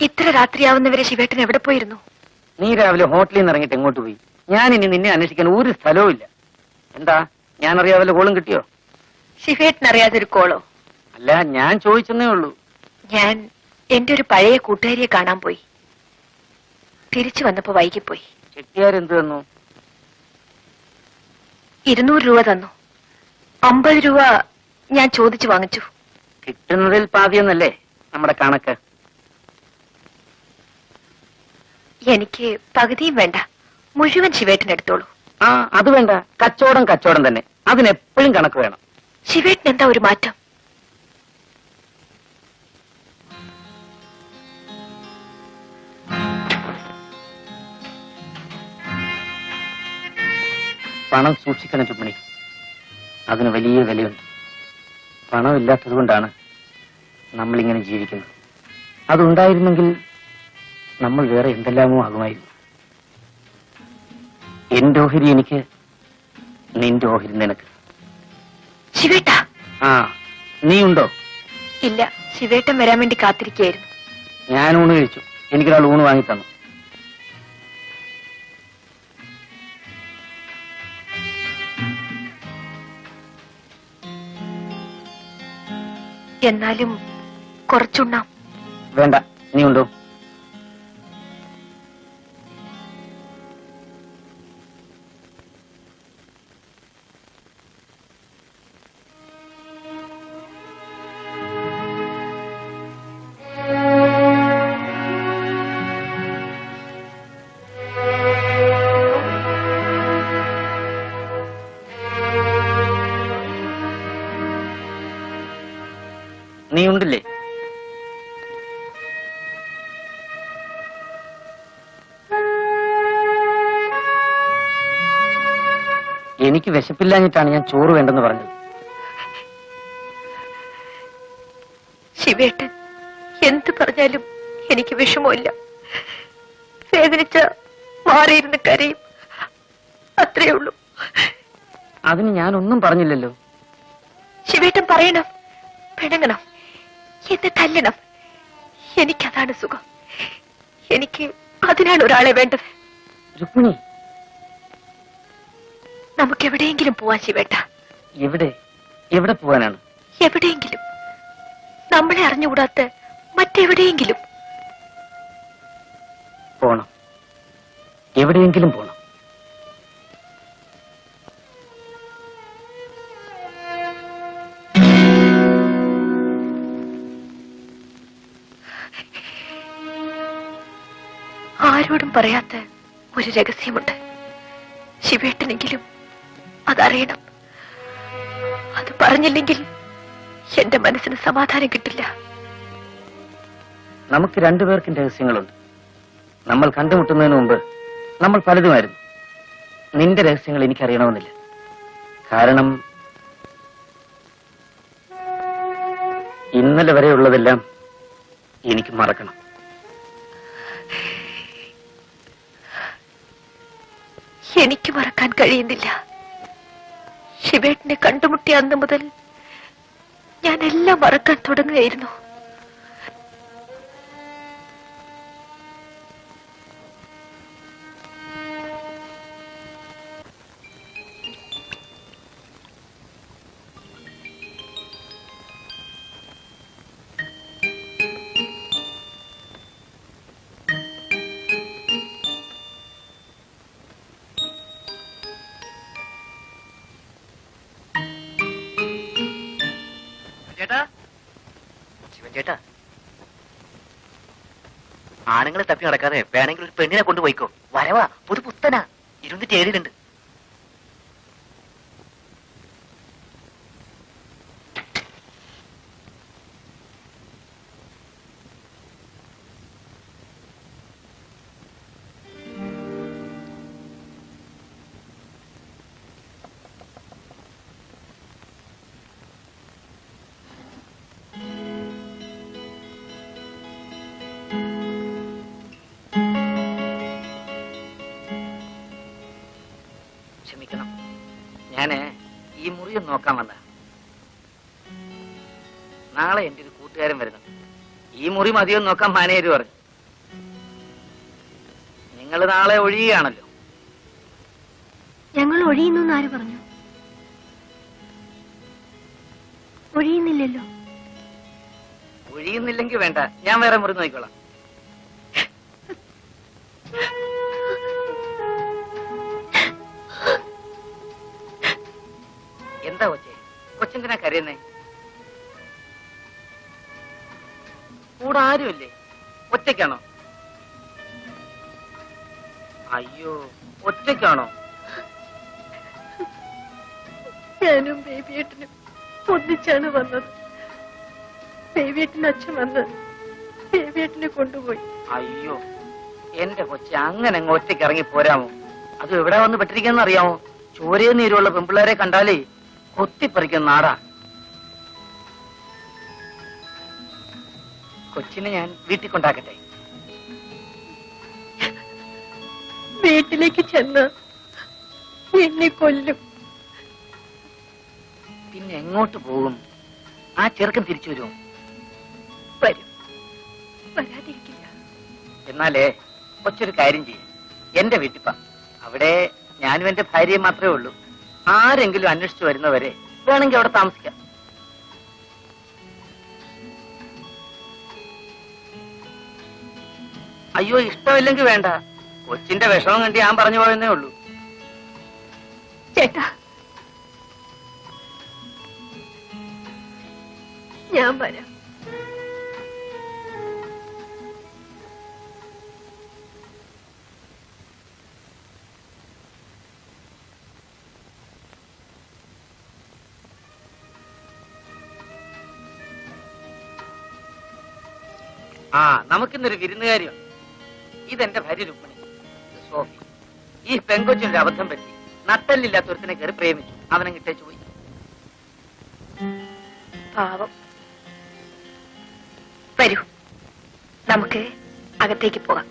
ഇത്ര രാത്രിയാവുന്നവരെ ശിവേട്ടൻ എവിടെ പോയിരുന്നു? നീ രാവിലെ ഹോട്ടലിൽ നിന്ന് ഇറങ്ങിയിട്ട് എങ്ങോട്ട് പോയി? ഞാൻ ഇനി നിന്നെ അന്വേഷിക്കാൻ ഒരു സ്ഥലവും ഇല്ല. എന്താ, ഞാൻ അറിയാതെ കോളും കിട്ടിയോ? ശിവേട്ടൻ അറിയാതൊരു കോളോ? അല്ല, ഞാൻ ചോദിച്ചെന്നേ ഉള്ളൂ. ഞാൻ എന്റെ ഒരു പഴയ കൂട്ടുകാരിയെ കാണാൻ പോയി. തിരിച്ചു വന്നപ്പോ വൈകിപ്പോയി. ചെട്ടിയാരെന്ത് തന്നു? 200 രൂപ തന്നു. 50 രൂപ ഞാൻ ചോദിച്ചു വാങ്ങിച്ചു. കിട്ടുന്നതിൽ പാതിയെന്നല്ലേ നമ്മുടെ കണക്ക്? എനിക്ക് പകുതിയും വേണ്ട, മുഴുവൻ ശിവേട്ടൻ എടുത്തോളൂ. ആ, അത് വേണ്ട. കച്ചവടം കച്ചവടം തന്നെ. അതിനെപ്പോഴും കണക്ക് വേണം. ശിവേട്ടൻ എന്താ ഒരു മാറ്റം? പണം സൂക്ഷിക്കണം ചുമണി. അതിന് വലിയ വിലയുണ്ട്. പണമില്ലാത്തത് കൊണ്ടാണ് നമ്മളിങ്ങനെ ജീവിക്കുന്നത്. അതുണ്ടായിരുന്നെങ്കിൽ നമ്മൾ വേറെ എന്തെല്ലാമോ ആകുമായിരുന്നു. എന്റെ ഓഹരി എനിക്ക്, നിന്റെ ഓഹരി നിനക്ക്. ശിവേട്ടാ. ആ, നീ ഉണ്ടോ? ഇല്ല, ശിവേട്ടൻ വരാൻ വേണ്ടി കാത്തിരിക്കുകയായിരുന്നു. ഞാൻ ഊണ് കഴിച്ചു. എനിക്കൊരാൾ ഊണ് വാങ്ങി തന്നു. എന്നാലും കുറച്ചുണ്ണാം. വേണ്ട, നീ ഉണ്ടോ? നീ ഉണ്ടില്ലേ? എനിക്ക് വിശപ്പില്ലാഞ്ഞിട്ടാണ് ഞാൻ ചോറ് വേണ്ടെന്ന് പറഞ്ഞത്. ശിവേട്ടൻ എന്ത് പറഞ്ഞാലും എനിക്ക് വിഷമമില്ല. വേദനിച്ച മാറിയിരുന്ന് കരയും, അത്രേ ഉള്ളൂ. അതിന് ഞാനൊന്നും പറഞ്ഞില്ലല്ലോ. ശിവേട്ടൻ പറയണം, പിണങ്ങണം, എന്നെ തല്ലണം. എനിക്കതാണ് സുഖം. എനിക്ക് അതിനാണ് ഒരാളെ വേണ്ടത്. രുക്മിണി, നമുക്ക് എവിടെയെങ്കിലും പോവാൻ ശിവേട്ട. എവിടെ? എവിടെ പോവാനാണ്? എവിടെയെങ്കിലും, നമ്മളെ അറിഞ്ഞുകൂടാത്ത മറ്റെവിടെയെങ്കിലും പോണം. എവിടെയെങ്കിലും പോണം. ആരോടും പറയാത്ത ഒരു രഹസ്യമുണ്ട്. ശിവേട്ടനെങ്കിലും അതറിയണം. അത് പറഞ്ഞില്ലെങ്കിൽ എന്റെ മനസ്സിന് സമാധാനം കിട്ടില്ല. നമുക്ക് രണ്ടുപേർക്കും രഹസ്യങ്ങളുണ്ട്. നമ്മൾ കണ്ടുമുട്ടുന്നതിന് മുമ്പ് നമ്മൾ പലതുമായിരുന്നു. നിന്റെ രഹസ്യങ്ങൾ എനിക്കറിയണമെന്നില്ല. കാരണം ഇന്നലെ വരെയുള്ളതെല്ലാം എനിക്ക് മറക്കണം. എനിക്ക് മറക്കാൻ കഴിയുന്നില്ല. ശിവേട്ടനെ കണ്ടുമുട്ടിയ അന്ന് മുതൽ ഞാൻ എല്ലാം മറക്കാൻ തുടങ്ങുകയായിരുന്നു. ചേട്ടാ, ആണുങ്ങളെ തപ്പി നടക്കാതെ വേണമെങ്കിൽ ഒരു പെണ്ണിനെ കൊണ്ടുപോയിക്കോ. വരവാ, പുതുപുത്തനാ, 27 ക്ഷമിക്കണം, ഞാന് ഈ മുറിയും നോക്കാൻ വന്ന. നാളെ എന്റെ ഒരു കൂട്ടുകാരൻ വരുന്നുണ്ട്. ഈ മുറി മതിയോ നോക്കാൻ മാനേജർ പറഞ്ഞു. നിങ്ങൾ നാളെ ഒഴിയുകയാണല്ലോ. ഞങ്ങൾ ഒഴിയുന്നു ആര് പറഞ്ഞു? ഒഴിയുന്നില്ലല്ലോ. ഒഴിയുന്നില്ലെങ്കിൽ വേണ്ട, ഞാൻ വേറെ മുറി നോക്കിക്കോളാം. എന്താ കൊച്ചേ, കൊച്ചെന്തിനാ കരയുന്നേ? കൂടെ ആരുമില്ലേ? ഒറ്റയ്ക്കാണോ? അയ്യോ, ഒറ്റയ്ക്കാണോ? ഞാനും ബേബിയേട്ടനും ഒന്നിച്ചാണ് വന്നത്. ബേബിയേട്ടന് അച്ഛൻ വന്ന് ബേബിയേട്ടനെ കൊണ്ടുപോയി. അയ്യോ, എന്റെ കൊച്ചെ, അങ്ങനെ അങ്ങ് ഒറ്റയ്ക്ക് ഇറങ്ങി പോരാമോ? അത് എവിടെ വന്ന് പെട്ടിരിക്കുന്ന അറിയാമോ? ചോരയും നീരുള്ള പെൺപിള്ളേരെ കണ്ടാലേ കൊത്തിപ്പറിക്കുന്ന നാടാ. കൊച്ചിനെ ഞാൻ വീട്ടിൽ കൊണ്ടാക്കട്ടെ? വീട്ടിലേക്ക് ചെന്ന് എന്നെ കൊല്ലും. പിന്നെ എങ്ങോട്ട് പോകും? ആ ചെറുക്കൻ തിരിച്ചു വരുമോ? വരും, വരാതിരിക്കില്ല. എന്നാലേ കൊച്ചൊരു കാര്യം ചെയ്യും, എന്റെ വീട്ടിപ്പ. അവിടെ ഞാനും എന്റെ ഭാര്യയും മാത്രമേ ഉള്ളൂ. ആരെങ്കിലും അന്വേഷിച്ചു വരുന്നവരെ വേണമെങ്കിൽ അവിടെ താമസിക്കാം. അയ്യോ, ഇഷ്ടമില്ലെങ്കിൽ വേണ്ട. കൊച്ചിന്റെ വിഷമം കണ്ടി ഞാൻ പറഞ്ഞു പോയെന്നേ ഉള്ളൂ. ചേട്ടാ, ഞാൻ വരാം. ആ, നമുക്കിന്നൊരു വിരുന്നുകാരിയാണ്. ഇതെന്റെ ഭാര്യ രുക്മിണി, സോഫി. ഈ പെങ്കൊച്ചിനൊരു അബദ്ധം പറ്റി. നട്ടല്ലില്ലാത്ത ഒരുത്തിനെ കയറി പ്രേമിച്ചു. അവനെ കിട്ടേച്ചു പോയി. പാവം. വരൂ, നമുക്ക് അകത്തേക്ക് പോകാം.